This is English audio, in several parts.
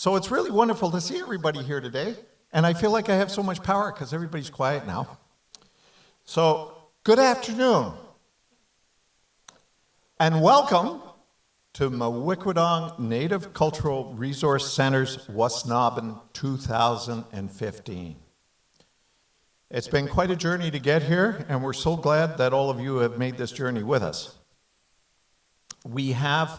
So it's really wonderful to see everybody here today. And I feel like I have so much power because everybody's quiet now. So, good afternoon. And welcome to Mawikwadong Native Cultural Resource Center's Wasa-Nabin 2015. It's been quite a journey to get here, and we're so glad that all of you have made this journey with us. We have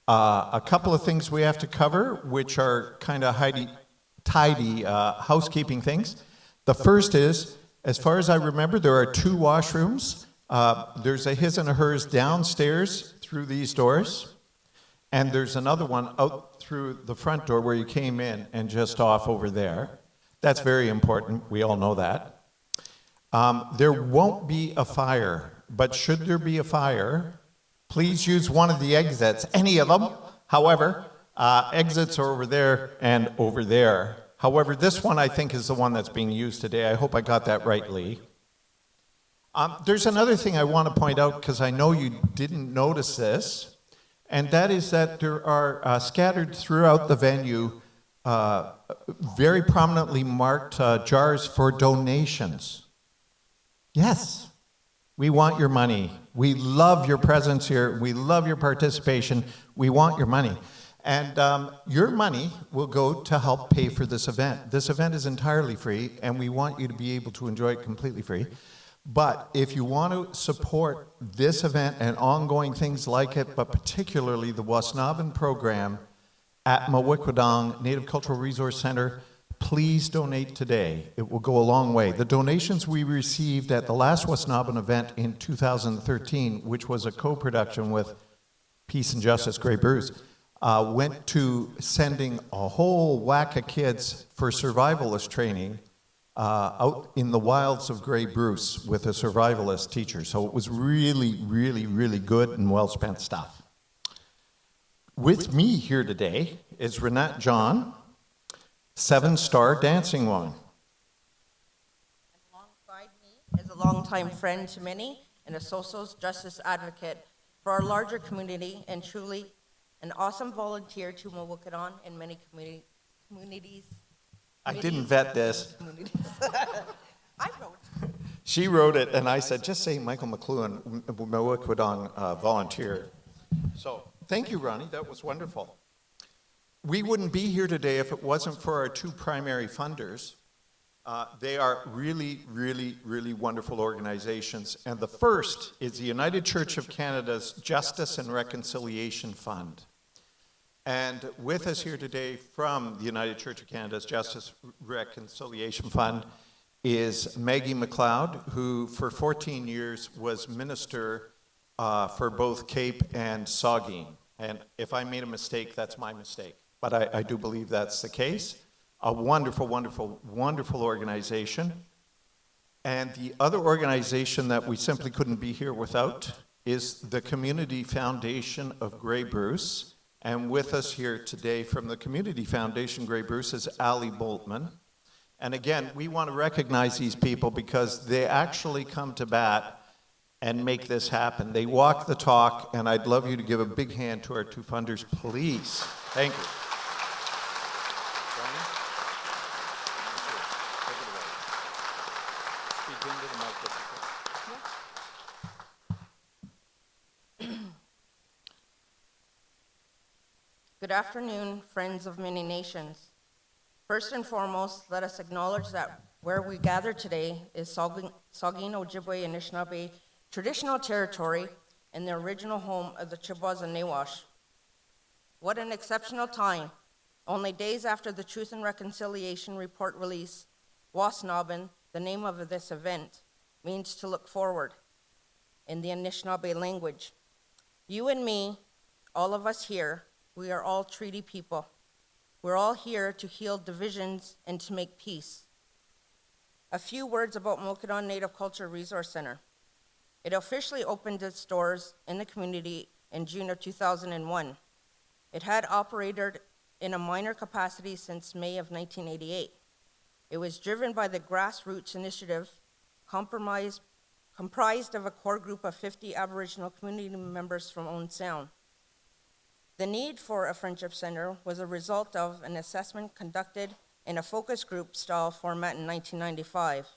a couple of things we have to cover, which are kind of tidy housekeeping things. The first is, as far as I remember, there are 2 washrooms. There's a his and a hers downstairs through these doors, and there's another one out through the front door where you came in and just off over there. That's very important. We all know that. There won't be a fire, but should there be a fire, please use one of the exits, any of them. However, exits are over there and over there. However, this one I think is the one that's being used today. I hope I got that right, Lee. There's another thing I want to point out because I know you didn't notice this, and that is that there are scattered throughout the venue very prominently marked jars for donations. Yes, we want your money. We love your presence here. We love your participation. We want your money. And your money will go to help pay for this event. This event is entirely free, and we want you to be able to enjoy it completely free. But if you want to support this event and ongoing things like it, but particularly the Wasa-Nabin program at Mawikwadong Native Cultural Resource Center, please donate today. It will go a long way. The donations we received at the last Wasa-Nabin event in 2013, which was a co-production with Peace and Justice Grey Bruce, went to sending a whole whack of kids for survivalist training out in the wilds of Grey Bruce with a survivalist teacher. So it was really, really, really good and well-spent stuff. With me here today is Renette John, 7-star dancing woman. Alongside me is a longtime friend to many and a social justice advocate for our larger community, and truly an awesome volunteer to Mawikwadong and many communities. I didn't vet this. I wrote. She wrote it, and I said, just say Michael McLuhan, Mawikwadong volunteer. So thank you, Ronnie. That was wonderful. We wouldn't be here today if it wasn't for our 2 primary funders. They are really, really, really wonderful organizations. And the first is the United Church of Canada's Justice and Reconciliation Fund. And with us here today from the United Church of Canada's Justice Reconciliation Fund is Maggie McLeod, who for 14 years was minister for both Cape and Saugeen. And if I made a mistake, that's my mistake. But I do believe that's the case. A wonderful, wonderful, wonderful organization. And the other organization that we simply couldn't be here without is the Community Foundation of Grey Bruce. And with us here today from the Community Foundation Grey Bruce is Ali Boltman. And again, we want to recognize these people because they actually come to bat and make this happen. They walk the talk, and I'd love you to give a big hand to our 2 funders, please. Thank you. Good afternoon, friends of many nations. First and foremost, let us acknowledge that where we gather today is Saugeen Ojibwe Anishinaabe traditional territory and the original home of the Chippewas and Nawash. What an exceptional time. Only days after the Truth and Reconciliation report release, Wasa-Nabin, the name of this event, means to look forward in the Anishinaabe language. You and me, all of us here, we are all treaty people. We're all here to heal divisions and to make peace. A few words about Mawikwadong Native Culture Resource Center. It officially opened its doors in the community in June of 2001. It had operated in a minor capacity since May of 1988. It was driven by the Grassroots Initiative, comprised of a core group of 50 Aboriginal community members from Owen Sound. The need for a Friendship Center was a result of an assessment conducted in a focus group style format in 1995.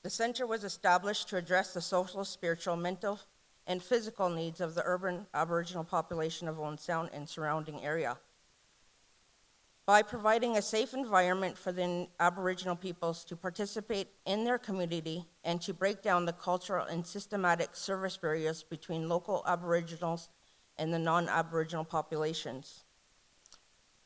The center was established to address the social, spiritual, mental, and physical needs of the urban Aboriginal population of Owen Sound and surrounding area. By providing a safe environment for the Aboriginal peoples to participate in their community and to break down the cultural and systematic service barriers between local Aboriginals and the non-Aboriginal populations.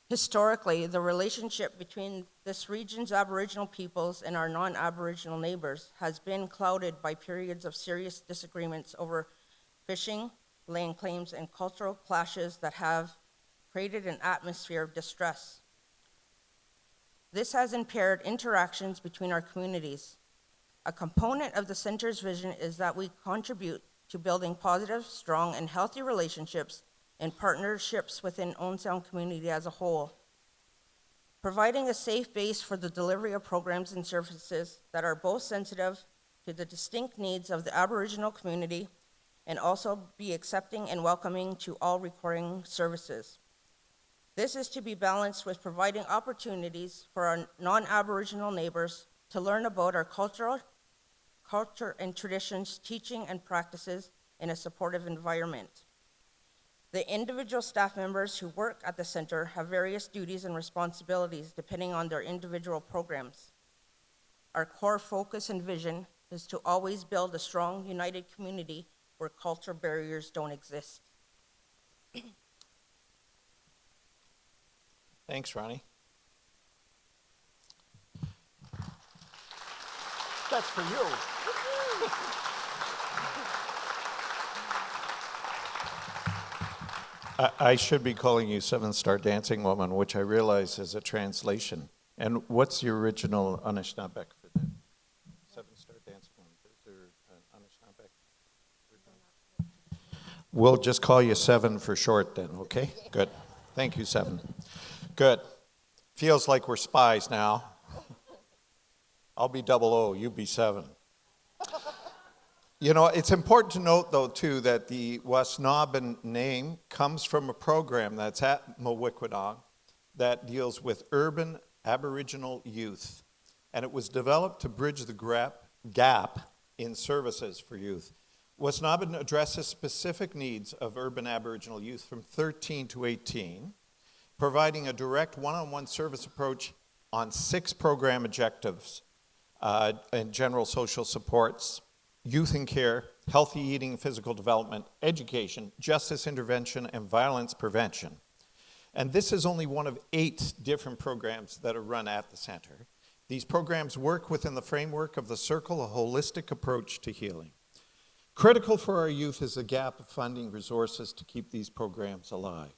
Historically, the relationship between this region's Aboriginal peoples and our non-Aboriginal neighbors has been clouded by periods of serious disagreements over fishing, land claims, and cultural clashes that have created an atmosphere of distress. This has impaired interactions between our communities. A component of the center's vision is that we contribute to building positive, strong, and healthy relationships and partnerships within Owen Sound community as a whole, providing a safe base for the delivery of programs and services that are both sensitive to the distinct needs of the Aboriginal community and also be accepting and welcoming to all requiring services. This is to be balanced with providing opportunities for our non-Aboriginal neighbors to learn about our culture and traditions, teaching and practices in a supportive environment. The individual staff members who work at the center have various duties and responsibilities depending on their individual programs. Our core focus and vision is to always build a strong, united community where cultural barriers don't exist. Thanks, Ronnie. That's for you. I should be calling you Seven Star Dancing Woman, which I realize is a translation. And what's the original Anishinaabe for that? Seven Star Dancing Woman. Is there an Anishinaabe? We'll just call you Seven for short then, okay? Good. Thank you, Seven. Good. Feels like we're spies now. I'll be 00, you be 7. You know, it's important to note, though, too, that the Wasa-Nabin name comes from a program that's at Mawikwadong that deals with urban Aboriginal youth. And it was developed to bridge the gap in services for youth. Wasa-Nabin addresses specific needs of urban Aboriginal youth from 13 to 18, providing a direct one-on-one service approach on 6 program objectives and general social supports: youth and care, healthy eating, physical development, education, justice intervention, and violence prevention. And this is only one of 8 different programs that are run at the center. These programs work within the framework of the Circle, a holistic approach to healing. Critical for our youth is the gap of funding resources to keep these programs alive.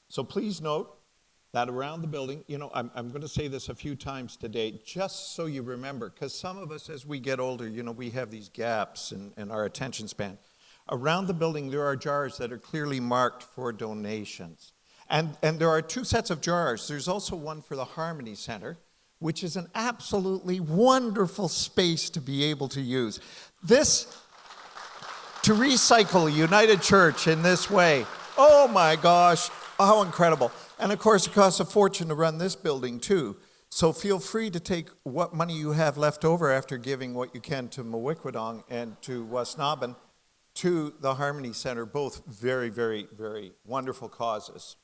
So please note that around the building, you know, I'm going to say this a few times today, just so you remember, because some of us, as we get older, you know, we have these gaps in our attention span. Around the building, there are jars that are clearly marked for donations. And there are 2 sets of jars. There's also one for the Harmony Center, which is an absolutely wonderful space to be able to use. This, to recycle United Church in this way, oh my gosh, how incredible. And of course, it costs a fortune to run this building too. So feel free to take what money you have left over after giving what you can to Mawikwadong and to Wasa-Nabin to the Harmony Center, both very, very, very wonderful causes.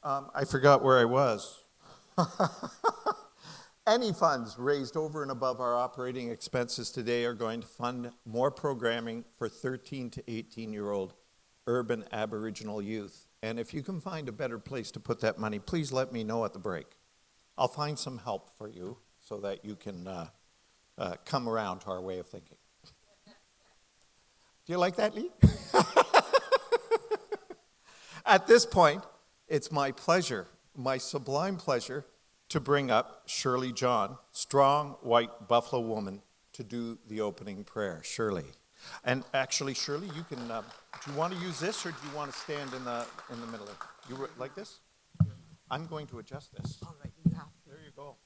I forgot where I was. Any funds raised over and above our operating expenses today are going to fund more programming for 13 to 18-year-old urban Aboriginal youth. And if you can find a better place to put that money, please let me know at the break. I'll find some help for you so that you can come around to our way of thinking. Do you like that, Lee? At this point, it's my pleasure, my sublime pleasure, to bring up Shirley John, strong white buffalo woman, to do the opening prayer. Shirley. And actually, Shirley, you can, do you want to use this or do you want to stand in the middle of it? You like this? I'm going to adjust this. All right, you have to. There you go.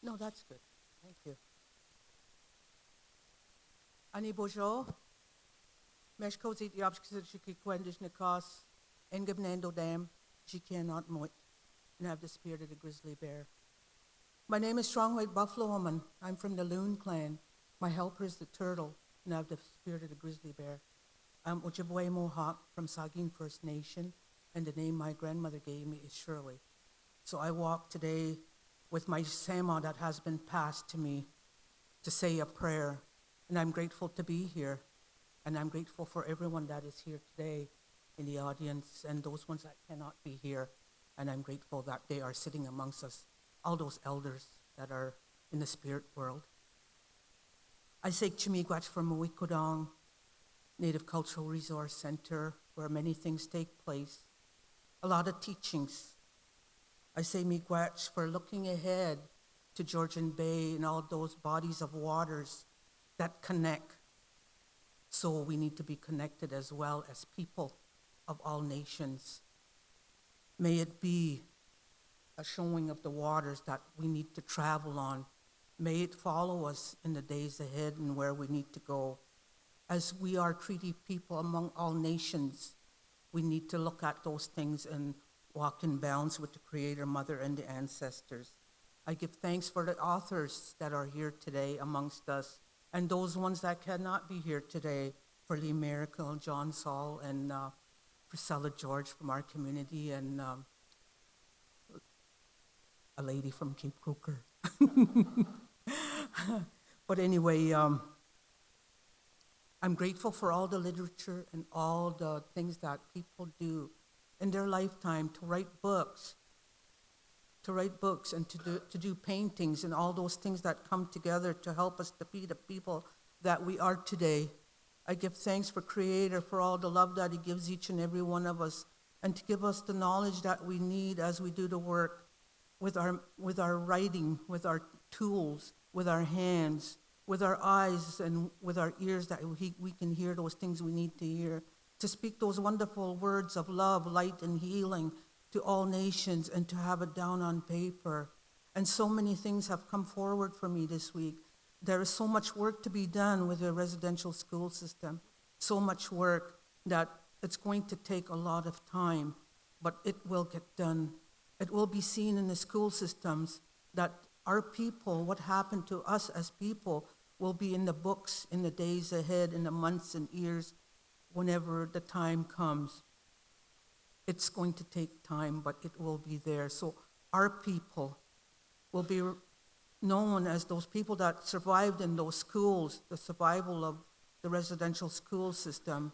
No, that's good. Thank you. Ani bojo, meshko zit yabskizit shiki kwendish nikas, engabnando dam, she cannot moit, and have the spirit of the grizzly bear. My name is Strong White Buffalo Woman. I'm from the Loon clan. My helper is the turtle, and I have the spirit of the grizzly bear. I'm Ojibwe Mohawk from Sagin First Nation, and the name my grandmother gave me is Shirley. So I walk today with my sama that has been passed to me to say a prayer, and I'm grateful to be here, and I'm grateful for everyone that is here today in the audience and those ones that cannot be here, and I'm grateful that they are sitting amongst us, all those elders that are in the spirit world. I say Chimigwach from Mawikudong Native Cultural Resource Center, where many things take place, a lot of teachings. I say Miigwech for looking ahead to Georgian Bay and all those bodies of waters that connect. So we need to be connected as well as people of all nations. May it be a showing of the waters that we need to travel on. May it follow us in the days ahead and where we need to go. As we are treaty people among all nations, we need to look at those things and walk in bounds with the Creator, Mother, and the ancestors. I give thanks for the authors that are here today amongst us, and those ones that cannot be here today, for Lee Maracle, John Saul, and Priscilla George from our community, and a lady from Cape Crooker. But anyway, I'm grateful for all the literature and all the things that people do in their lifetime to write books and to do paintings and all those things that come together to help us to be the people that we are today. I give thanks for Creator for all the love that He gives each and every one of us, and to give us the knowledge that we need as we do the work with our writing, with our tools, with our hands, with our eyes and with our ears, that we can hear those things we need to hear, to speak those wonderful words of love, light, and healing to all nations, and to have it down on paper. And so many things have come forward for me this week. There is so much work to be done with the residential school system, so much work that it's going to take a lot of time, but it will get done. It will be seen in the school systems that our people, what happened to us as people, will be in the books in the days ahead, in the months and years, whenever the time comes. It's going to take time, but it will be there. So our people will be known as those people that survived in those schools, the survival of the residential school system.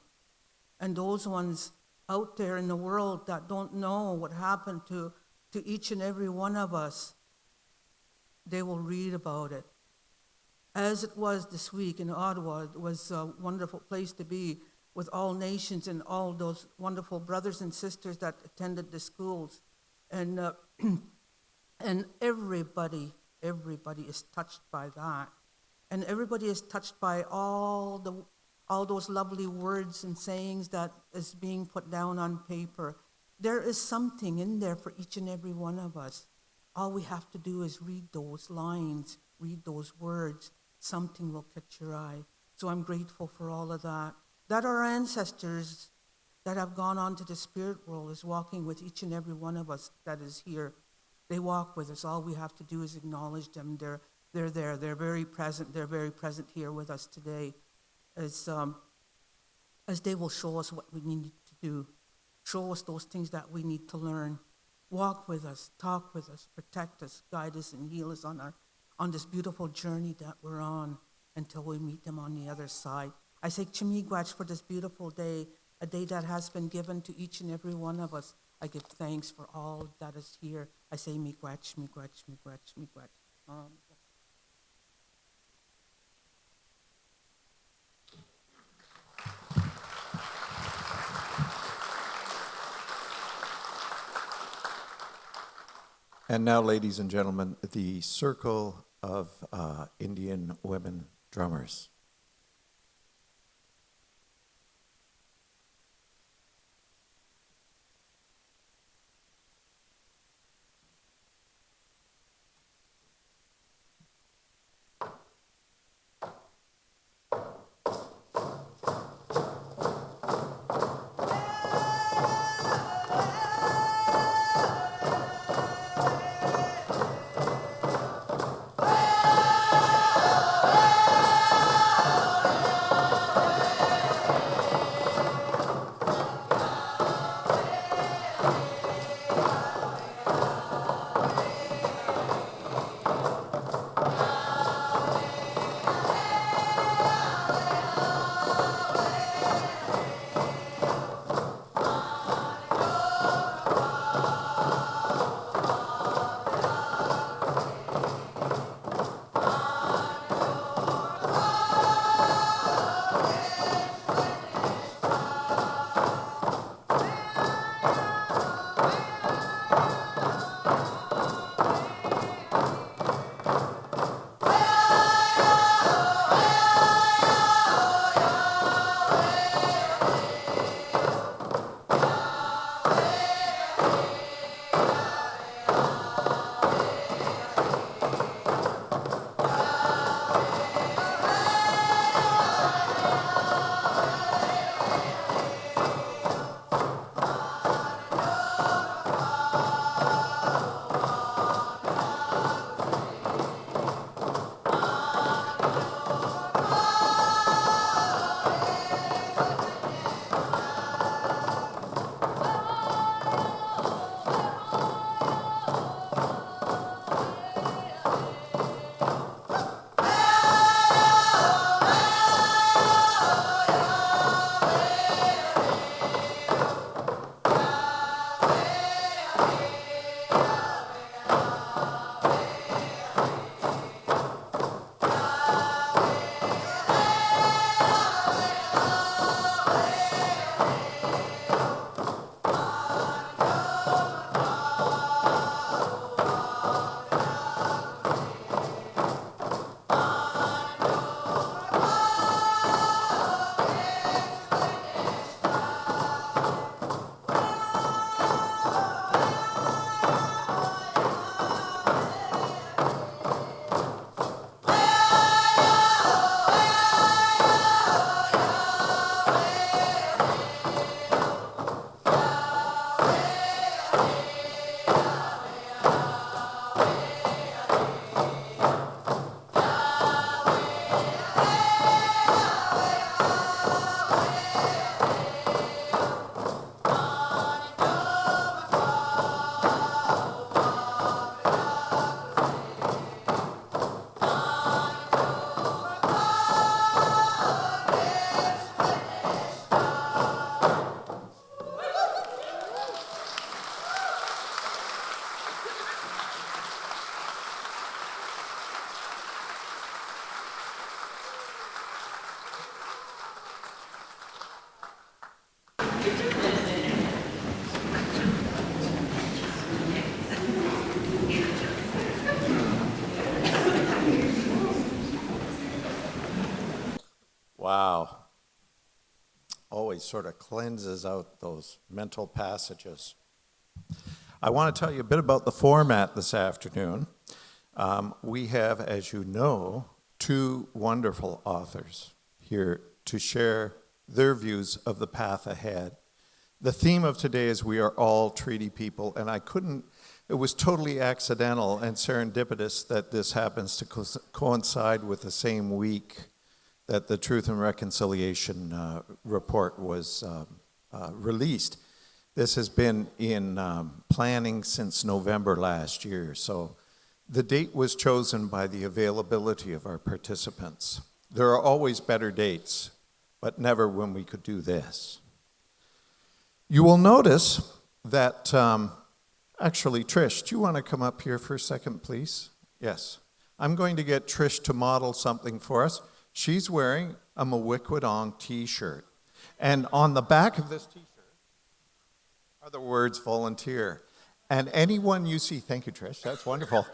And those ones out there in the world that don't know what happened to each and every one of us, they will read about it. As it was this week in Ottawa, it was a wonderful place to be with all nations and all those wonderful brothers and sisters that attended the schools. And and everybody is touched by that. And everybody is touched by all those lovely words and sayings that is being put down on paper. There is something in there for each and every one of us. All we have to do is read those lines, read those words. Something will catch your eye. So I'm grateful for all of that. That our ancestors that have gone on to the spirit world is walking with each and every one of us that is here. They walk with us. All we have to do is acknowledge them. They're there. They're very present. They're very present here with us today, as they will show us what we need to do, show us those things that we need to learn. Walk with us, talk with us, protect us, guide us, and heal us on this beautiful journey that we're on until we meet them on the other side. I say Chimigwach for this beautiful day, a day that has been given to each and every one of us. I give thanks for all that is here. I say Miigwech, Miigwech, Miigwech, Miigwech. And now, ladies and gentlemen, the circle of Indian women drummers. Wow. Always sort of cleanses out those mental passages. I want to tell you a bit about the format this afternoon. We have, as you know, two wonderful authors here to share their views of the path ahead. The theme of today is we are all treaty people, and it was totally accidental and serendipitous that this happens to coincide with the same week that the Truth and Reconciliation report was released. This has been in planning since November last year, so the date was chosen by the availability of our participants. There are always better dates, but never when we could do this. You will notice that, actually, Trish, do you want to come up here for a second, please? Yes. I'm going to get Trish to model something for us. She's wearing a Mawikwadong t-shirt. And on the back of this t-shirt are the words volunteer. And anyone you see, thank you, Trish, that's wonderful.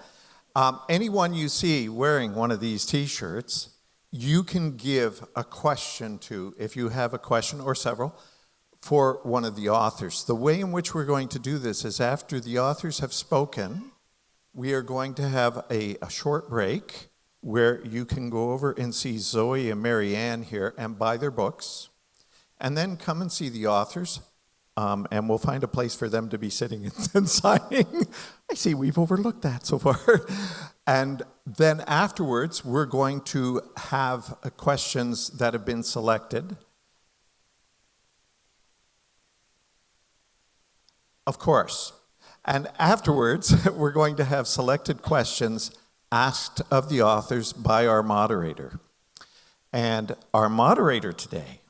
Anyone you see wearing one of these t-shirts, you can give a question to, if you have a question or several, for one of the authors. The way in which we're going to do this is after the authors have spoken, we are going to have a short break where you can go over and see Zoe and Marianne here and buy their books, and then come and see the authors, and we'll find a place for them to be sitting and signing. I see we've overlooked that so far. And then afterwards, we're going to have questions that have been selected. Of course. And afterwards, we're going to have selected questions asked of the authors by our moderator. And our moderator today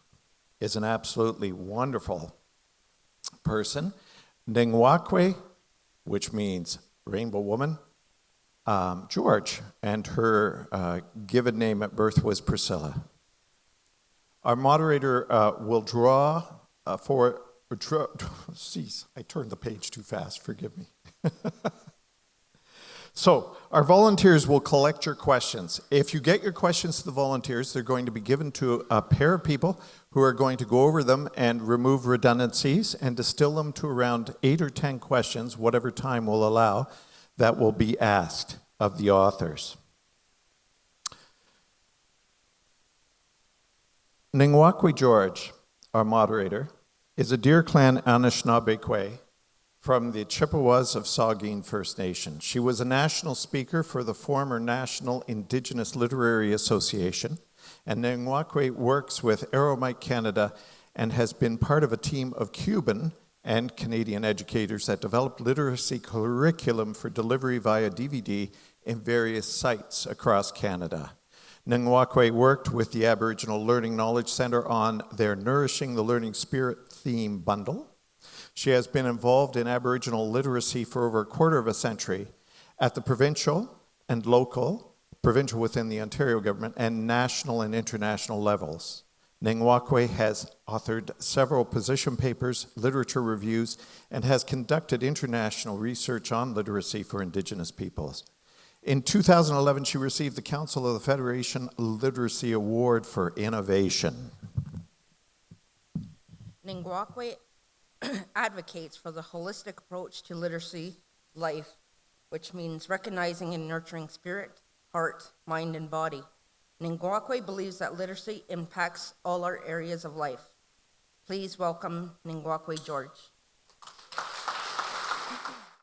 is an absolutely wonderful person, Ningwakwe, which means Rainbow Woman, George, and her given name at birth was Priscilla. Our moderator will draw Jeez, I turned the page too fast, forgive me. So, our volunteers will collect your questions. If you get your questions to the volunteers, they're going to be given to a pair of people who are going to go over them and remove redundancies and distill them to around 8 or 10 questions, whatever time will allow, that will be asked of the authors. Ningwakwe George, our moderator, is a Deer Clan Anishinaabe from the Chippewas of Saugeen First Nation. She was a national speaker for the former National Indigenous Literary Association, and Ningwakwe works with Arrowmite Canada and has been part of a team of Cuban and Canadian educators that developed literacy curriculum for delivery via DVD in various sites across Canada. Ningwakwe worked with the Aboriginal Learning Knowledge Centre on their Nourishing the Learning Spirit theme bundle. She has been involved in Aboriginal literacy for over a quarter of a century at the provincial and local, provincial within the Ontario government, and national and international levels. Ningwakwe has authored several position papers, literature reviews, and has conducted international research on literacy for Indigenous peoples. In 2011, she received the Council of the Federation Literacy Award for Innovation. Ningwakwe advocates for the holistic approach to literacy life, which means recognizing and nurturing spirit, heart, mind, and body. Ningwakwe believes that literacy impacts all our areas of life. Please welcome Ningwakwe George.